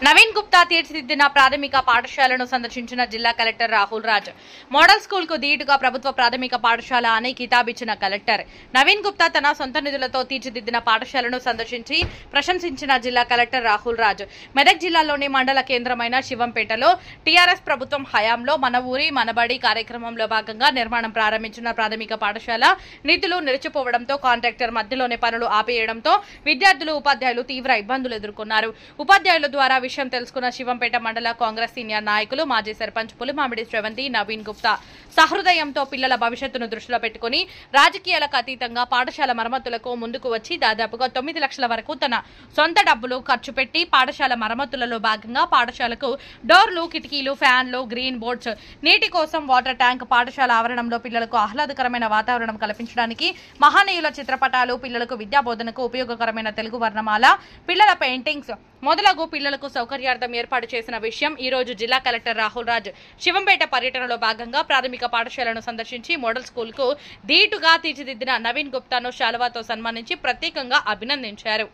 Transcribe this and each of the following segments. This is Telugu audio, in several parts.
నవీన్ గుప్తా తీర్చిదిద్దిన ప్రాథమిక పాఠశాలను సందర్శించిన జిల్లా collector Rahul Raj. Model school కు దీటుగా ప్రభుత్వ ప్రాథమిక పాఠశాల అని కితాబిచ్చిన కలెక్టర్. నవీన్ గుప్తా తన సొంత నిధులతో తీర్చిదిద్దిన పాఠశాలను సందర్శించి ప్రశంసించిన జిల్లా కలెక్టర్ రాహుల్ రాజ్. మెదక్ జిల్లాలోని మండల కేంద్రమైన శివంపేటలో టీఆర్ఎస్ ప్రభుత్వం హయాంలో మన ఊరి మనబడి కార్యక్రమంలో భాగంగా నిర్మాణం ప్రారంభించిన ప్రాథమిక పాఠశాల నిధులు నిలిచిపోవడంతో కాంట్రాక్టర్ మధ్యలోనే పనులు ఆపేయడంతో విద్యార్థులు ఉపాధ్యాయులు తీవ్ర ఇబ్బందులు ఎదుర్కొన్నారు. ఉపాధ్యాయుల ద్వారా విషయం తెలుసుకున్న శివంపేట మండల కాంగ్రెస్ సీనియర్ నాయకులు మాజీ సర్పంచ్ పులిమామిడి శ్రవంతి నవీన్ గుప్తా సహృదయంతో పిల్లల భవిష్యత్తును దృష్టిలో పెట్టుకుని రాజకీయాలకు అతీతంగా పాఠశాల మరమ్మతులకు ముందుకు వచ్చి దాదాపుగా 9 లక్షల వరకు తన సొంత డబ్బులు ఖర్చు పెట్టి పాఠశాల మరమ్మతులలో భాగంగా పాఠశాలకు డోర్లు, కిటికీలు, ఫ్యాన్లు, గ్రీన్ బోర్డ్స్, నీటి కోసం వాటర్ ట్యాంక్, పాఠశాల ఆవరణంలో పిల్లలకు ఆహ్లాదకరమైన వాతావరణం కల్పించడానికి మహనీయుల చిత్రపటాలు, పిల్లలకు విద్యా బోధనకు ఉపయోగకరమైన తెలుగు వర్ణమాల, పిల్లల పెయింటింగ్స్ మొదలగు పిల్లలకు సౌకర్యార్థం ఏర్పాటు చేసిన విషయం ఈ రోజు జిల్లా కలెక్టర్ రాహుల్ రాజ్ శివంపేట పర్యటనలో భాగంగా ప్రాథమిక పాఠశాలను సందర్శించి మోడల్ స్కూల్ కు ధీటుగా తీర్చిదిద్దిన నవీన్ గుప్తాను శాలువాతో సన్మానించి ప్రత్యేకంగా అభినందించారు.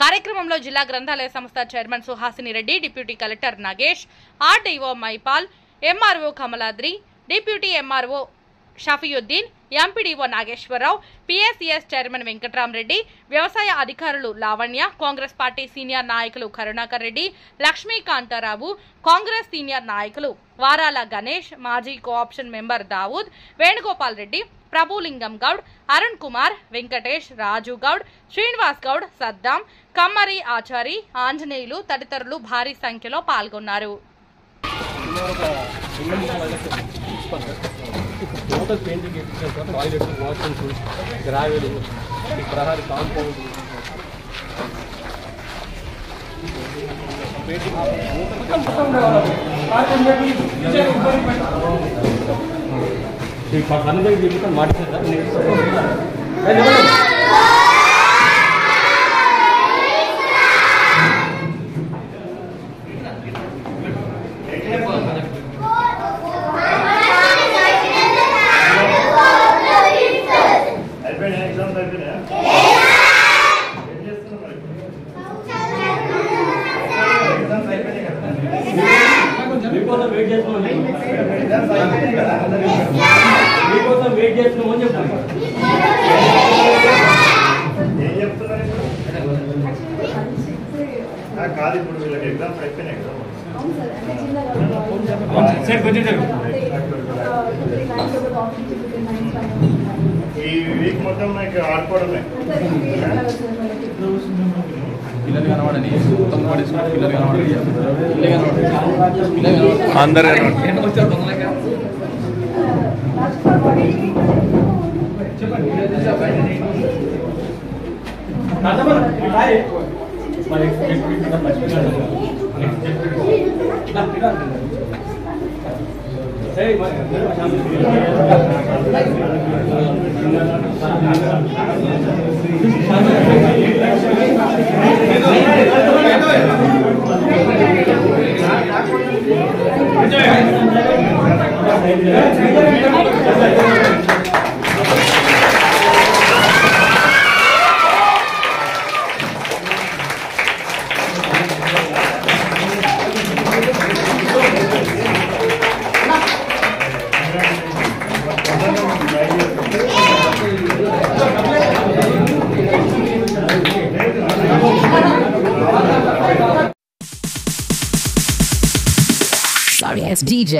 కార్యక్రమంలో జిల్లా గ్రంథాలయ సంస్థ chairman Suhasini Reddy, deputy collector Nagesh, RDO Maipal, MRO Kamaladri, deputy MRO Shafiuddin, MPDO Nageswararao, PSES chairman Venkatramareddy, వ్యవసాయ అధికారులు లావణ్య, కాంగ్రెస్ పార్టీ సీనియర్ నాయకులు కరుణాకర్ రెడ్డి, లక్ష్మీకాంతారావు, కాంగ్రెస్ సీనియర్ నాయకులు వారాల గణేష్, మాజీ కోఆప్షన్ మెంబర్ దావూద్, వేణుగోపాల్ రెడ్డి, ప్రభులింగం గౌడ్, అరుణ్ కుమార్, వెంకటేష్, రాజు గౌడ్, శ్రీనివాస్ గౌడ్, సద్దాం, కమ్మరి ఆచారి, ఆంజనేయులు తదితరులు భారీ సంఖ్యలో పాల్గొన్నారు. Total painting toilet, washrooms, gravel, ప్రహారీ కాంపౌండ్ వెయిట్ చేస్తున్నామని చెప్పండి. కాదు, ఇప్పుడు వీళ్ళకి ఎగ్జామ్స్ అయిపోయినాయి కదా. ఈ వీక్ మొత్తం నాకు ఆడుకోవడమే. పిల్లలు కనబడని పిల్లలు కనబడి అందరూ Sorry, it's DJ.